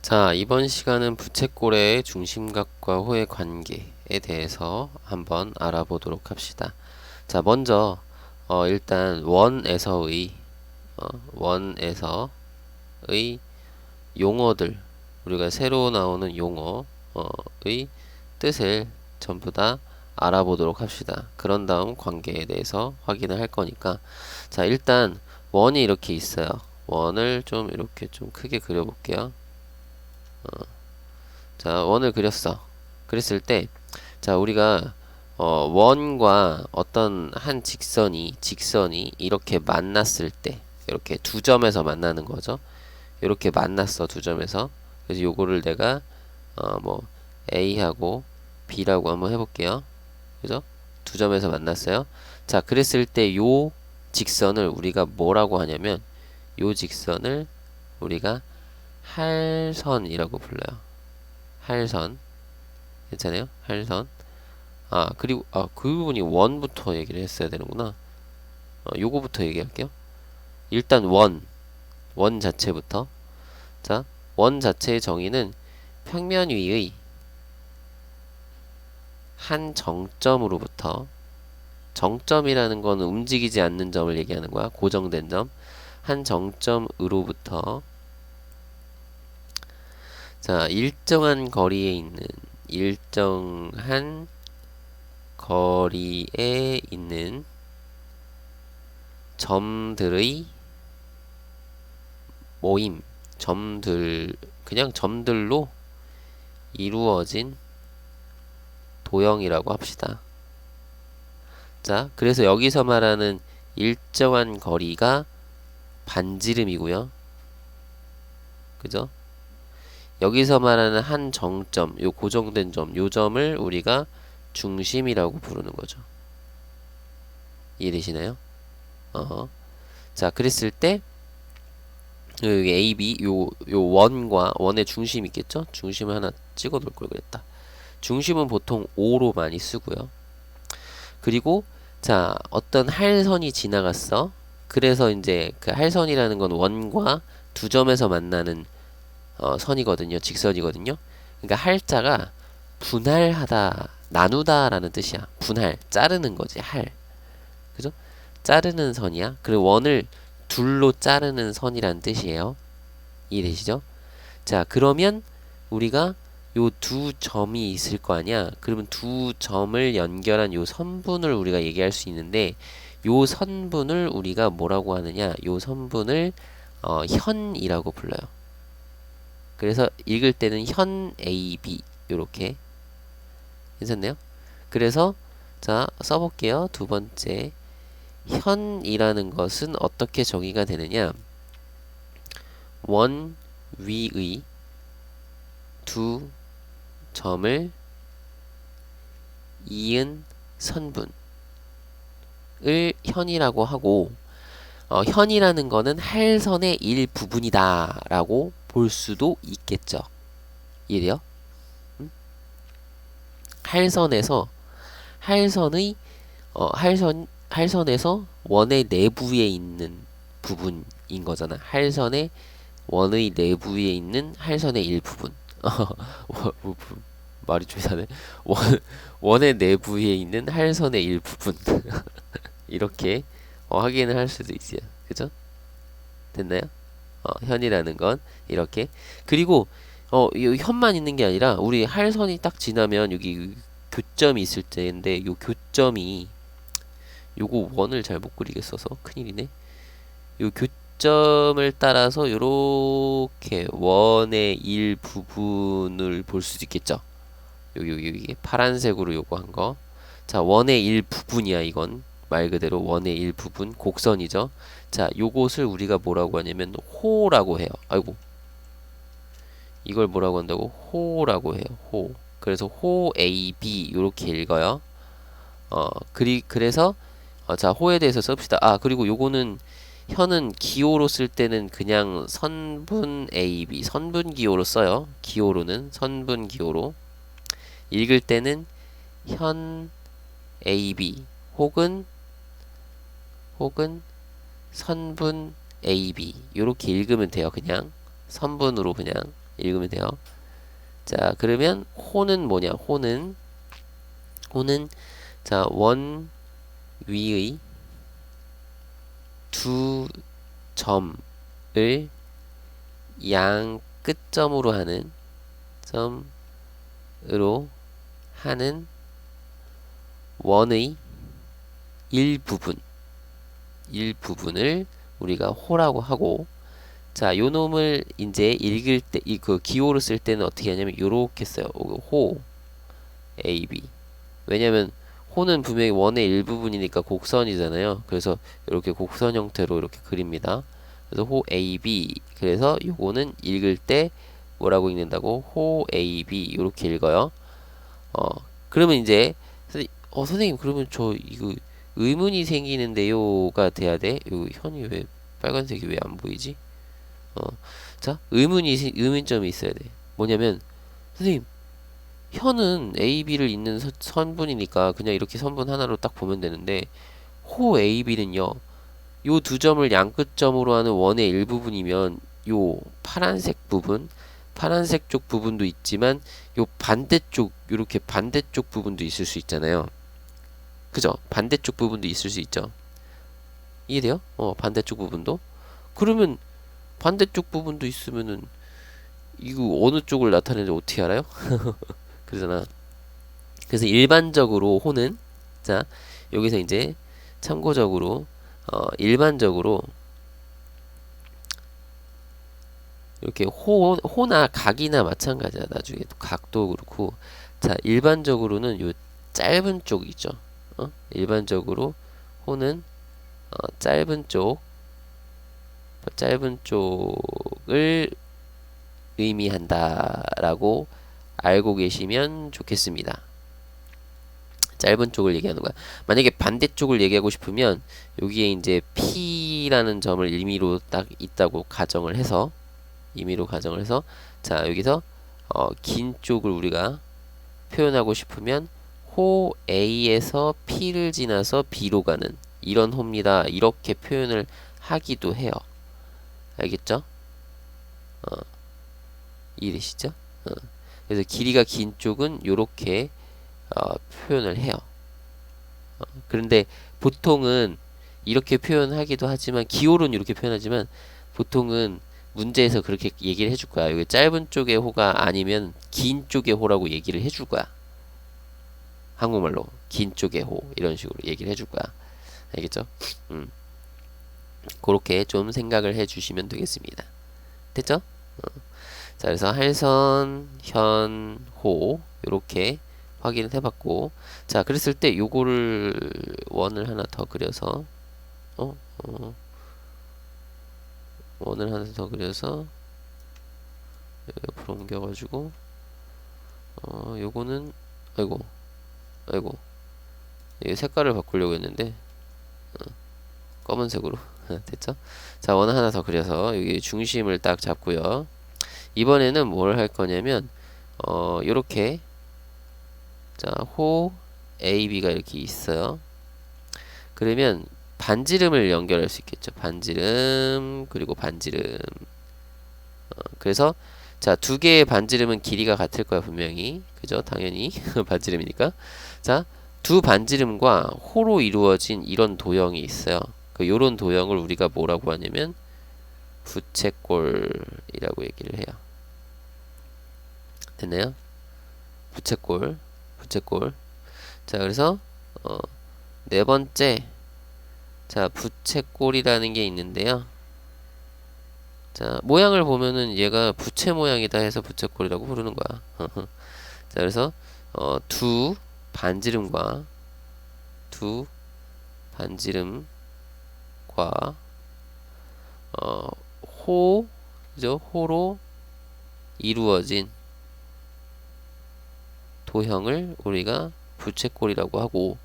자, 이번 시간은 부채꼴의 중심각과 호의 관계에 대해서 한번 알아보도록 합시다. 자, 먼저 일단 원에서의 용어들, 우리가 새로 나오는 용어의 뜻을 전부 다 알아보도록 합시다. 그런 다음 관계에 대해서 확인을 할 거니까, 자, 일단 원이 이렇게 있어요. 원을 좀 이렇게 좀 크게 그려볼게요. 자, 원을 그렸어. 그랬을 때, 자, 우리가 원과 어떤 한 직선이 이렇게 만났을 때, 이렇게 두 점에서 만나는 거죠. 이렇게 만났어, 두 점에서. 그래서 요거를 내가 뭐 A하고 B라고 한번 해볼게요. 그죠? 두 점에서 만났어요. 자, 그랬을 때 요 직선을 우리가 뭐라고 하냐면, 요 직선을 우리가 할선이라고 불러요. 할선. 괜찮아요? 할선. 그리고, 그 부분이 원부터 얘기를 했어야 되는구나. 요거부터 얘기할게요. 일단 원 자체부터. 자, 원 자체의 정의는 평면 위의 한 정점으로부터, 정점이라는 거는 움직이지 않는 점을 얘기하는 거야. 고정된 점. 한 정점으로부터, 자, 일정한 거리에 있는 점들의 모임, 그냥 점들로 이루어진 도형이라고 합시다. 자, 그래서 여기서 말하는 일정한 거리가 반지름이고요. 그죠? 여기서 말하는 한 정점, 요 고정된 점, 요 점을 우리가 중심이라고 부르는 거죠. 이해되시나요? 자, 그랬을 때 여기 A, B, 요 원과 원의 중심 있겠죠? 중심을 하나 찍어 놓을 걸 그랬다. 중심은 보통 O로 많이 쓰고요. 그리고 자, 어떤 할선이 지나갔어. 그래서 이제 그 할선이라는 건 원과 두 점에서 만나는 선이거든요. 직선이거든요. 그러니까 할자가 분할하다, 나누다라는 뜻이야. 분할, 자르는 거지. 그죠? 자르는 선이야. 그리고 원을 둘로 자르는 선이라는 뜻이에요. 이해되시죠? 자, 그러면 우리가 요 두 점이 있을 거 아니야. 그러면 두 점을 연결한 요 선분을 우리가 얘기할 수 있는데, 요 선분을 우리가 뭐라고 하느냐? 요 선분을 현이라고 불러요. 그래서 읽을 때는 현 AB 요렇게. 괜찮네요? 그래서 자, 써볼게요. 두 번째, 현이라는 것은 어떻게 정의가 되느냐? 원 위의 두 점을 이은 선분을 현이라고 하고, 현이라는 거는 할선의 일부분이다 라고 볼 수도 있겠죠. 이해돼요? 할선에서 할선의 할선에서 원의 내부에 있는 부분인 거잖아. 할선의 원의 내부에 있는 할선의 일부분. 말이 좀 이상하네. 원의 내부에 있는 할선의 일부분. 이렇게 확인을 할 수도 있어요. 그죠? 됐나요? 현이라는 건 이렇게. 그리고 이 현만 있는 게 아니라 우리 할선이 딱 지나면 여기 교점이 있을 텐데, 요 교점이, 요거 원을 잘 못 그리겠어서 큰일이네. 요 교점을 따라서 요렇게 원의 일부분을 볼 수도 있겠죠. 여기 파란색으로 요거 한 거. 자, 원의 일부분이야. 이건 말 그대로 원의 일부분, 곡선이죠. 자, 요것을 우리가 뭐라고 하냐면 호라고 해요. 아이고, 이걸 뭐라고 한다고? 호라고 해요. 호. 그래서 호 AB 요렇게 읽어요. 그래서 자, 호에 대해서 씁시다. 그리고 요거는 현은 기호로 쓸 때는 그냥 선분 AB, 선분 기호로 써요. 기호로는 선분 기호로. 읽을 때는 현 AB 혹은 선분 AB 요렇게 읽으면 돼요. 그냥 선분으로 그냥 읽으면 돼요. 자, 그러면 호는 뭐냐? 호는 자, 원 위의 두 점을 양 끝점으로 하는 점으로 하는 원의 일부분을 우리가 호라고 하고, 자, 요 놈을 이제 읽을 때, 그 기호로 쓸 때는 어떻게 하냐면 요렇게 써요. 호 AB. 왜냐면 호는 분명히 원의 일부분이니까 곡선이잖아요. 그래서 이렇게 곡선 형태로 이렇게 그립니다. 그래서 호 AB. 그래서 요거는 읽을 때 뭐라고 읽는다고? 호 AB 이렇게 읽어요. 그러면 이제 선생님 그러면 저 이거 의문이 생기는데요가 돼야 돼. 요 현이 왜 빨간색이 왜 안 보이지? 자, 의문점이 있어야 돼. 뭐냐면 선생님 현은 A, B를 잇는 선분이니까 그냥 이렇게 선분 하나로 딱 보면 되는데 호 A, B는요. 요 두 점을 양끝점으로 하는 원의 일부분이면 요 파란색 쪽 부분도 있지만 요 반대쪽 요렇게 반대쪽 부분도 있을 수 있잖아요. 그죠? 반대쪽 부분도 있을 수 있죠. 이해돼요? 반대쪽 부분도. 그러면 반대쪽 부분도 있으면은 이거 어느 쪽을 나타내는지 어떻게 알아요? 그러잖아. 그래서 일반적으로 호는 자 여기서 이제 참고적으로 일반적으로 이렇게 호나 각이나 마찬가지야. 나중에 또 각도 그렇고 자 일반적으로는 요 짧은 쪽이죠. 일반적으로 호는 짧은 쪽을 의미한다라고 알고 계시면 좋겠습니다. 짧은 쪽을 얘기하는 거야. 만약에 반대쪽을 얘기하고 싶으면 여기에 이제 P라는 점을 임의로 딱 있다고 가정을 해서 자 여기서 긴 쪽을 우리가 표현하고 싶으면 호 A에서 P를 지나서 B로 가는 이런 호입니다. 이렇게 표현을 하기도 해요. 알겠죠? 이해되시죠? 그래서 길이가 긴 쪽은 요렇게 표현을 해요. 그런데 보통은 이렇게 표현하기도 하지만 기호로는 이렇게 표현하지만 보통은 문제에서 그렇게 얘기를 해줄 거야. 여기 짧은 쪽의 호가 아니면 긴 쪽의 호라고 얘기를 해줄 거야. 한국말로 긴 쪽의 호 이런 식으로 얘기를 해줄 거야. 알겠죠? 그렇게 좀 생각을 해주시면 되겠습니다. 됐죠? 자, 그래서 할선, 현, 호 이렇게 확인을 해봤고, 자, 그랬을 때 요거를 원을 하나 더 그려서 원을 하나 더 그려서 옆으로 옮겨가지고 요거는 아이고 이 색깔을 바꾸려고 했는데 검은색으로 됐죠? 자, 원 하나 더 그려서 여기 중심을 딱 잡고요. 이번에는 뭘 할 거냐면 요렇게 자, 호 AB가 이렇게 있어요. 그러면 반지름을 연결할 수 있겠죠. 반지름 그리고 반지름. 그래서 자, 두 개의 반지름은 길이가 같을 거야 분명히. 그죠? 당연히 반지름이니까. 자, 두 반지름과 호로 이루어진 이런 도형이 있어요. 요런 도형을 우리가 뭐라고 하냐면 부채꼴이라고 얘기를 해요. 됐나요? 부채꼴. 자, 그래서 네 번째 자, 부채꼴이라는 게 있는데요. 자, 모양을 보면은 얘가 부채 모양이다 해서 부채꼴이라고 부르는 거야. 자, 그래서 두 반지름과 그죠? 호로 이루어진 도형을 우리가 부채꼴이라고 하고,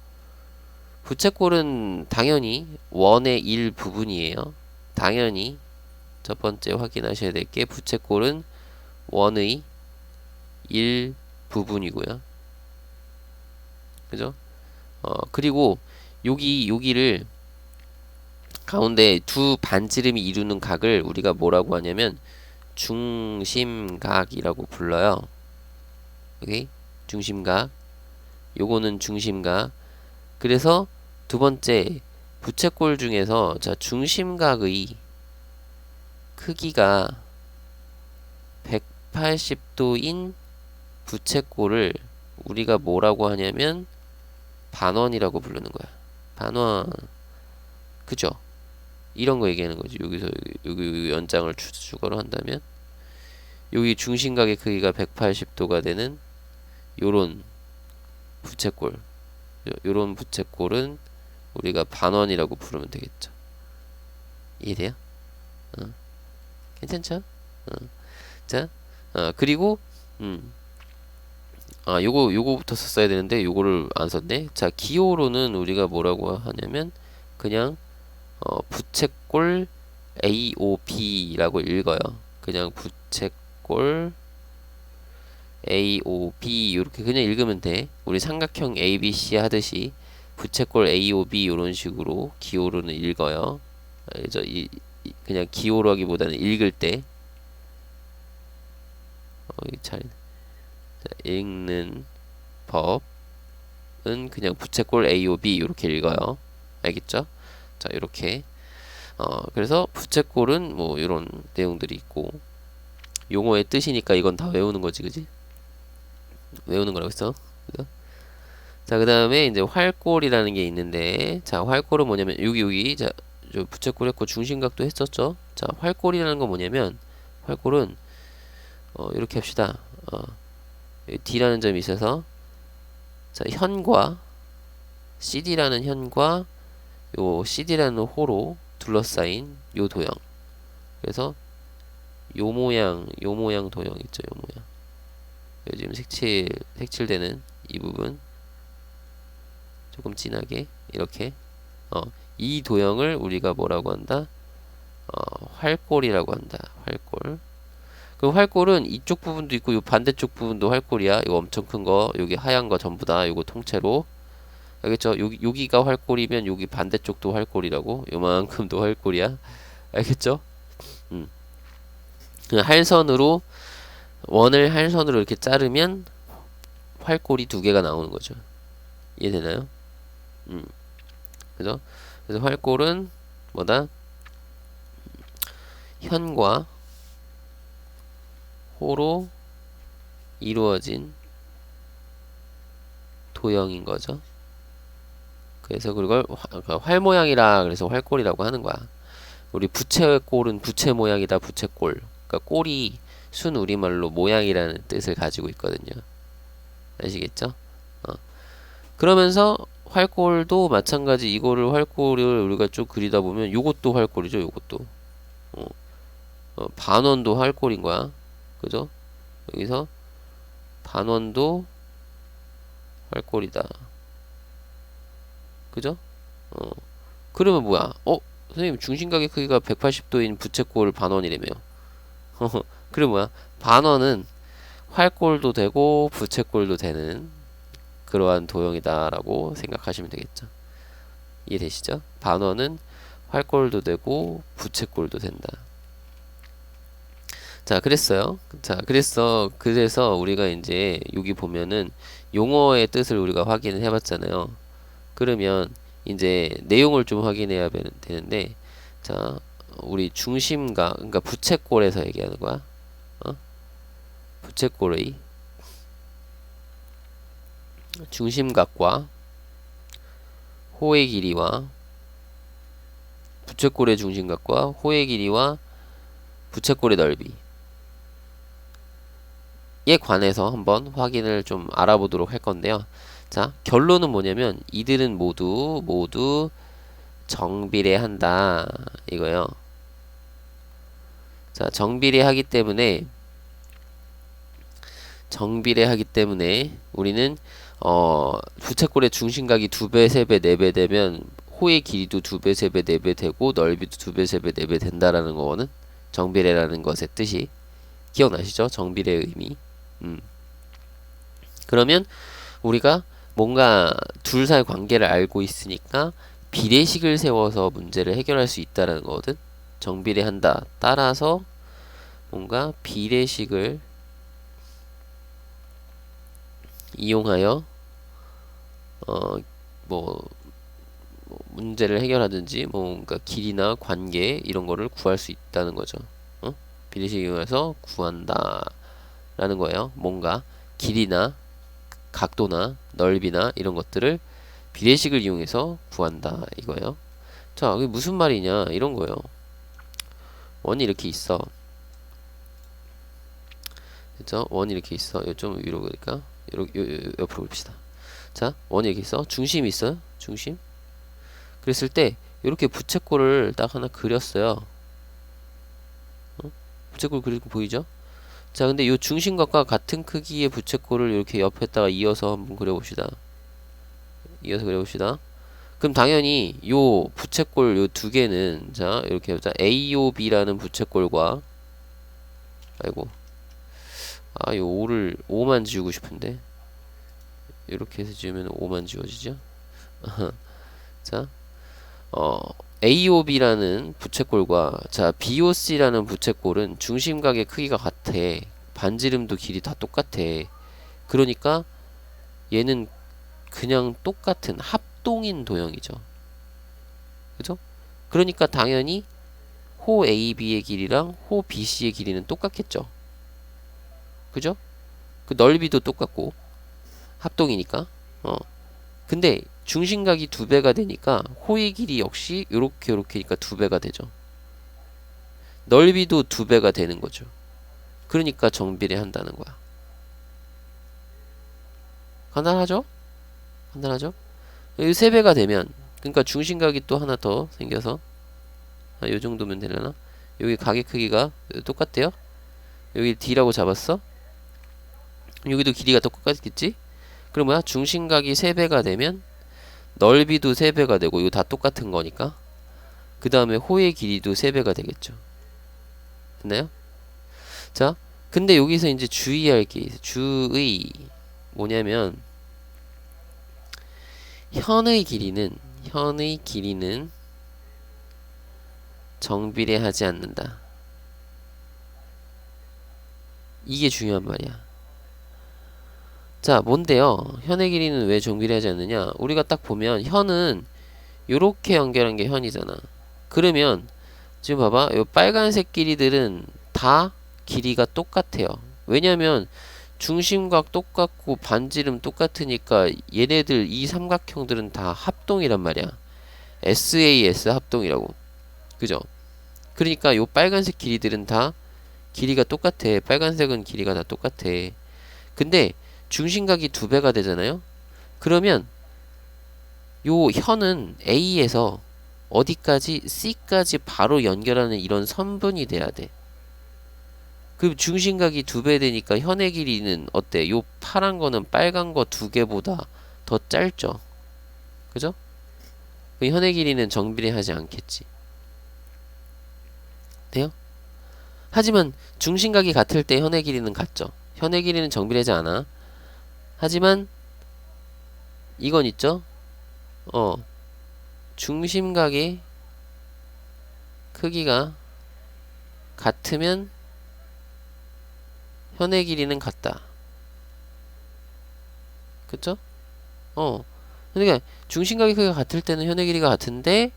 부채꼴은 당연히 원의 일부분이에요. 당연히 첫 번째 확인하셔야 될 게 부채꼴은 원의 일부분이고요. 그죠? 그리고 여기를 가운데 두 반지름이 이루는 각을 우리가 뭐라고 하냐면 중심각이라고 불러요. 오케이? 중심각. 요거는 중심각. 그래서 두 번째 부채꼴 중에서 자 중심각의 크기가 180도인 부채꼴을 우리가 뭐라고 하냐면 반원이라고 부르는 거야. 반원. 그죠? 이런 거 얘기하는 거지. 여기서 여기 연장을 주거로 한다면 여기 중심각의 크기가 180도가 되는 요런 부채꼴. 요런 부채꼴은 우리가 반원이라고 부르면 되겠죠. 이해돼요? 괜찮죠? 자, 그리고 요거부터 썼어야 되는데 요거를 안 썼네. 자, 기호로는 우리가 뭐라고 하냐면 그냥 부채꼴 AOB라고 읽어요. 그냥 부채꼴 AOB 이렇게 그냥 읽으면 돼. 우리 삼각형 ABC 하듯이 부채꼴 AOB 이런 식으로 기호로는 읽어요. 그래서 그냥 기호로 하기보다는 읽을 때 자, 읽는 법은 그냥 부채꼴 AOB 이렇게 읽어요. 알겠죠? 자, 이렇게 그래서 부채꼴은 뭐 이런 내용들이 있고 용어의 뜻이니까 이건 다 외우는 거지, 그지? 외우는 거라고 했어. 그죠? 자, 그 다음에 이제 활꼴이라는 게 있는데, 자, 활꼴은 뭐냐면 여기 자, 저 부채꼴 했고 중심각도 했었죠. 자, 활꼴이라는 건 뭐냐면 활꼴은 이렇게 합시다. D라는 점이 있어서 자, 현과 CD라는 현과 요 CD라는 호로 둘러싸인 요 도형. 그래서 요 모양 도형 있죠. 요 모양. 지금 색칠되는 이 부분 조금 진하게 이렇게 이 도형을 우리가 뭐라고 한다? 활꼴이라고 한다. 활꼴. 그 활꼴은 이쪽 부분도 있고 요 반대쪽 부분도 활꼴이야. 이거 엄청 큰 거, 여기 하얀 거 전부 다 요거 통째로. 알겠죠? 여기가 활꼴이면 여기 반대쪽도 활꼴이라고. 요만큼도 활꼴이야. 알겠죠? 그 원을 할선으로 이렇게 자르면 활꼴이 두 개가 나오는 거죠. 이해되나요? 그죠? 그래서 활꼴은 뭐다? 현과 호로 이루어진 도형인 거죠. 그래서 그걸 활 모양이라 그래서 활꼴이라고 하는 거야. 우리 부채꼴은 부채 모양이다. 부채꼴. 그러니까 꼴이 순 우리말로 모양이라는 뜻을 가지고 있거든요. 아시겠죠? 그러면서 활꼴도 마찬가지. 이거를 활꼴을 우리가 쭉 그리다 보면 요것도 활꼴이죠. 요것도 반원도 활꼴인 거야. 그죠? 여기서 반원도 활꼴이다. 그죠? 그러면 뭐야? 선생님 중심각의 크기가 180도인 부채꼴 반원이라며. 그럼 뭐야? 반원은 활꼴도 되고 부채꼴도 되는 그러한 도형이다라고 생각하시면 되겠죠. 이해되시죠? 반원은 활꼴도 되고 부채꼴도 된다. 자, 그랬어요. 자, 그래서 우리가 이제 여기 보면은 용어의 뜻을 우리가 확인을 해봤잖아요. 그러면 이제 내용을 좀 확인해야 되는데, 자, 우리 중심각, 그러니까 부채꼴에서 얘기하는 거야. 부채꼴의 중심각과 호의 길이와 부채꼴의 중심각과 호의 길이와 부채꼴의 넓이 에 관해서 한번 확인을 좀 알아보도록 할 건데요. 자, 결론은 뭐냐면 이들은 모두 정비례한다 이거요. 자, 정비례하기 때문에 우리는 부채꼴의 중심각이 2배, 3배, 4배 되면 호의 길이도 2배, 3배, 4배 되고 넓이도 2배, 3배, 4배 된다라는 거는 정비례라는 것의 뜻이 기억나시죠? 정비례의 의미. 그러면 우리가 뭔가 둘 사이 관계를 알고 있으니까 비례식을 세워서 문제를 해결할 수 있다라는 거거든. 정비례한다. 따라서 뭔가 비례식을 이용하여 어 뭐 문제를 해결하든지 뭔가 길이나 관계 이런 거를 구할 수 있다는 거죠. 비례식 이용해서 구한다 라는 거예요. 뭔가 길이나 각도나 넓이나 이런 것들을 비례식을 이용해서 구한다 이거예요. 자, 이게 무슨 말이냐 이런 거예요. 원이 이렇게 있어. 그죠? 원이 이렇게 있어. 요 좀 위로 그러니까 옆으로 봅시다. 자, 원이 이렇게 있어. 중심이 있어요. 중심. 그랬을 때 이렇게 부채꼴을 딱 하나 그렸어요. 부채꼴 그리고 보이죠? 자, 근데 요 중심각과 같은 크기의 부채꼴을 이렇게 옆에다가 이어서 한번 그려봅시다. 이어서 그려봅시다. 그럼 당연히 요 부채꼴 요 두 개는 자 이렇게 보자. AOB라는 부채꼴과 아이고 요 5만 지우고 싶은데 이렇게 해서 지우면 5만 지워지죠. 자 AOB라는 부채꼴과 자 BOC라는 부채꼴은 중심각의 크기가 같아. 반지름도 길이 다 똑같아. 그러니까 얘는 그냥 똑같은 합동인 도형이죠. 그죠? 그러니까 당연히 호 AB의 길이랑 호 BC의 길이는 똑같겠죠. 그죠? 그 넓이도 똑같고 합동이니까. 근데 중심각이 두 배가 되니까 호의 길이 역시 요렇게니까 두 배가 되죠. 넓이도 두 배가 되는 거죠. 그러니까 정비례한다는 거야. 간단하죠? 간단하죠? 이 세 배가 되면 그러니까 중심각이 또 하나 더 생겨서 요 정도면 되려나? 여기 각의 크기가 똑같대요. 여기 D라고 잡았어. 여기도 길이가 똑같겠지? 그럼 뭐야? 중심각이 3배가 되면 넓이도 3배가 되고 이거 다 똑같은 거니까 그 다음에 호의 길이도 3배가 되겠죠. 됐나요? 자, 근데 여기서 이제 주의할 게 있어요. 주의 뭐냐면 현의 길이는 정비례하지 않는다. 이게 중요한 말이야. 자, 뭔데요? 현의 길이는 왜 정비례하지 않느냐? 우리가 딱 보면 현은 요렇게 연결한 게 현이잖아. 그러면 지금 봐봐. 요 빨간색 길이들은 다 길이가 똑같아요. 왜냐면 중심각 똑같고 반지름 똑같으니까 얘네들 이 삼각형들은 다 합동이란 말이야. SAS 합동이라고. 그죠? 그러니까 요 빨간색 길이들은 다 길이가 똑같아. 빨간색은 길이가 다 똑같아. 근데 중심각이 두 배가 되잖아요. 그러면 요 현은 A에서 어디까지 C까지 바로 연결하는 이런 선분이 돼야 돼. 그 중심각이 두 배 되니까 현의 길이는 어때? 요 파란 거는 빨간 거 두 개보다 더 짧죠. 그죠? 그 현의 길이는 정비례하지 않겠지. 돼요? 하지만 중심각이 같을 때 현의 길이는 같죠. 현의 길이는 정비례하지 않아. 하지만 이건 있죠? 중심각의 크기가 같으면 현의 길이는 같다. 그쵸? 그러니까 중심각의 크기가 같을 때는 현의 길이가 같은데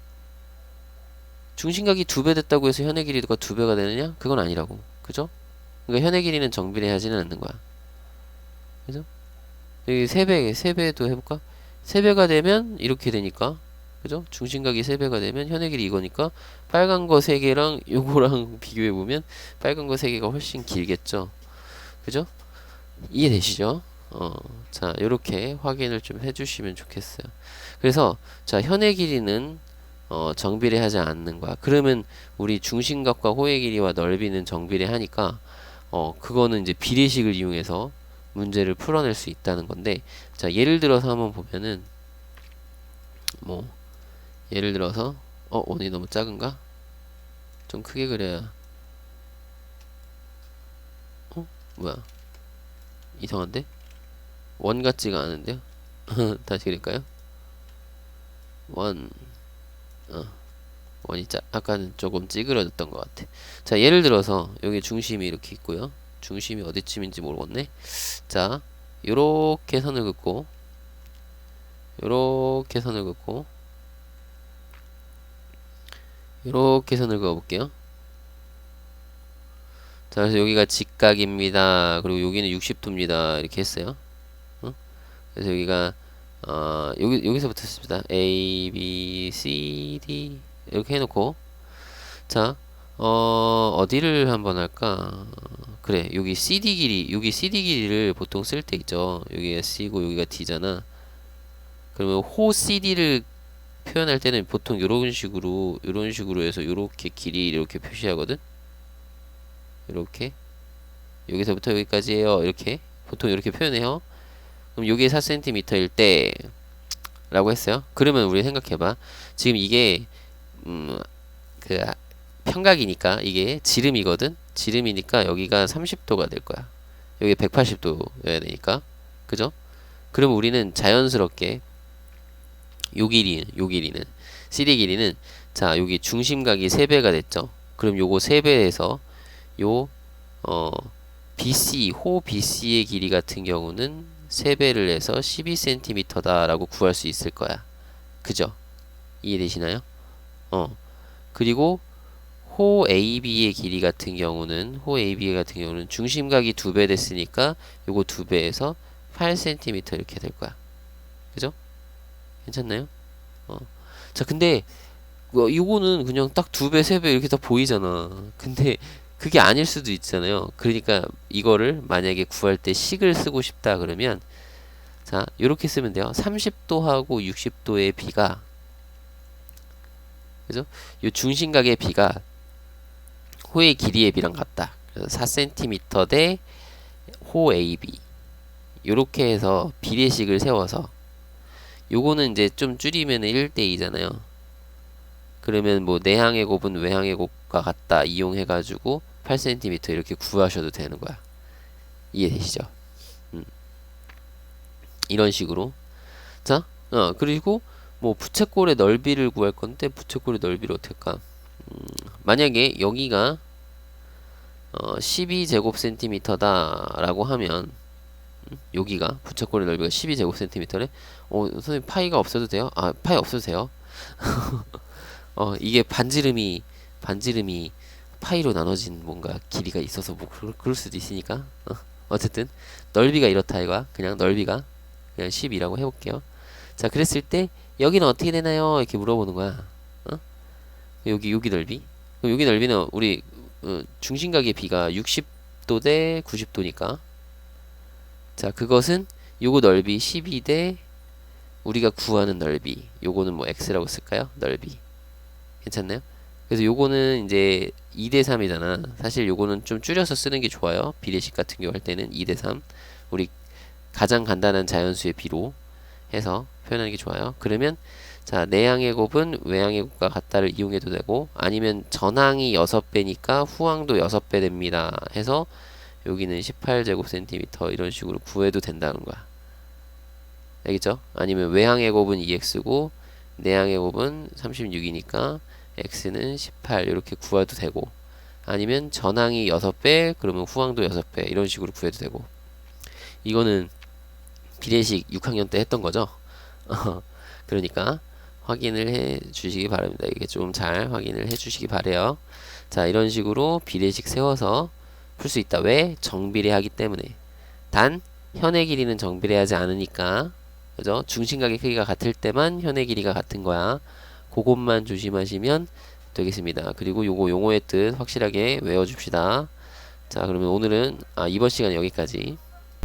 중심각이 두 배 됐다고 해서 현의 길이가 두 배가 되느냐? 그건 아니라고. 그죠? 그러니까 현의 길이는 정비례하지는 않는 거야. 그죠? 여기 세 배도 해볼까? 세 배가 되면 이렇게 되니까 그죠? 중심각이 3배가 되면 현의 길이 이거니까 빨간 거 3개랑 요거랑 비교해보면 빨간 거 3개가 훨씬 길겠죠. 그죠? 이해되시죠? 자, 요렇게 확인을 좀 해주시면 좋겠어요. 그래서, 자, 현의 길이는, 정비례하지 않는 거야. 그러면 우리 중심각과 호의 길이와 넓이는 정비례하니까, 그거는 이제 비례식을 이용해서 문제를 풀어낼 수 있다는 건데, 자, 예를 들어서 한번 보면은, 뭐, 예를 들어서 원이 너무 작은가? 좀 크게 그려야 뭐야 이상한데? 원 같지가 않은데요? 다시 그릴까요? 원 원이 아까는 조금 찌그러졌던 것 같아. 자, 예를 들어서 여기 중심이 이렇게 있고요. 중심이 어디쯤인지 모르겠네. 자, 요렇게 선을 긋고 요렇게 선을 긋고 요렇게 선을 그어볼게요. 자, 그래서 여기가 직각입니다. 그리고 여기는 60도입니다. 이렇게 했어요. 어? 그래서 여기가 여기서부터 했습니다. A, B, C, D 이렇게 해놓고 자, 어디를 한번 할까? 그래, 여기 CD 길이, 여기 CD 길이를 보통 쓸 때 있죠. 여기가 C고 여기가 D잖아. 그러면 호 CD를 표현할 때는 보통 이런 식으로 해서 이렇게 길이 이렇게 표시하거든. 이렇게 여기서부터 여기까지예요. 이렇게 보통 이렇게 표현해요. 그럼 요게 4cm일 때 라고 했어요. 그러면 우리 생각해봐. 지금 이게 그 평각이니까 이게 지름이거든. 지름이니까 여기가 30도가 될 거야. 여기 180도여야 되니까. 그죠? 그럼 우리는 자연스럽게 요 길이는 CD 길이는 자, 여기 중심각이 3배가 됐죠. 그럼 요거 3배에서 요 BC, 호 BC의 길이 같은 경우는 3배를 해서 12cm다 라고 구할 수 있을 거야. 그죠? 이해되시나요? 그리고 호 AB의 길이 같은 경우는 중심각이 2배 됐으니까 요거 2배에서 8cm 이렇게 될 거야. 그죠? 괜찮나요? 자, 근데 요거는 그냥 딱 2배, 3배 이렇게 다 보이잖아. 근데 그게 아닐 수도 있잖아요. 그러니까 이거를 만약에 구할 때 식을 쓰고 싶다 그러면 자, 요렇게 쓰면 돼요. 30도하고 60도의 비가 그죠? 요 중심각의 비가 호의 길이의 비랑 같다. 그래서 4cm 대 호 AB 요렇게 해서 비례식을 세워서 요거는 이제 좀 줄이면 1대2잖아요. 그러면 뭐 내항의 곱은 외항의 곱과 같다 이용해가지고 8cm 이렇게 구하셔도 되는 거야. 이해되시죠? 이런 식으로. 자, 그리고 뭐 부채꼴의 넓이를 구할 건데 부채꼴의 넓이를 어떻게 할까? 만약에 여기가 12제곱센티미터다 라고 하면 여기가 부채꼴의 넓이가 12제곱센티미터래? 선생님 파이가 없어도 돼요? 아, 파이 없어도 돼요. 이게 반지름이 파이로 나눠진 뭔가 길이가 있어서 뭐 그럴 수도 있으니까 어쨌든 넓이가 이렇다 이거야. 그냥 넓이가 그냥 10이라고 해볼게요. 자, 그랬을 때 여기는 어떻게 되나요? 이렇게 물어보는 거야. 여기 넓이. 그럼 여기 넓이는 우리 중심각의 비가 60도 대 90도니까 자, 그것은 요거 넓이 12 대 우리가 구하는 넓이. 요거는 뭐 x라고 쓸까요? 넓이. 괜찮나요? 그래서 요거는 이제 2대 3이잖아. 사실 요거는 좀 줄여서 쓰는 게 좋아요. 비례식 같은 경우 할 때는 2대 3. 우리 가장 간단한 자연수의 비로 해서 표현하는 게 좋아요. 그러면 자, 내항의 곱은 외항의 곱과 같다를 이용해도 되고 아니면 전항이 6배니까 후항도 6배 됩니다. 해서 여기는 18제곱센티미터 이런 식으로 구해도 된다는 거야. 알겠죠? 아니면 외항의 곱은 2x고 내항의 곱은 36이니까 x는 18 이렇게 구해도 되고 아니면 전항이 6배 그러면 후항도 6배 이런 식으로 구해도 되고 이거는 비례식 6학년 때 했던 거죠. 그러니까 확인을 해 주시기 바랍니다. 이게 좀 잘 확인을 해 주시기 바래요. 자, 이런 식으로 비례식 세워서 풀 수 있다. 왜? 정비례하기 때문에. 단 현의 길이는 정비례하지 않으니까 그죠? 중심각의 크기가 같을 때만 현의 길이가 같은 거야. 그것만 조심하시면 되겠습니다. 그리고 요거 용어의 뜻 확실하게 외워줍시다. 자, 그러면 오늘은 이번 시간 여기까지.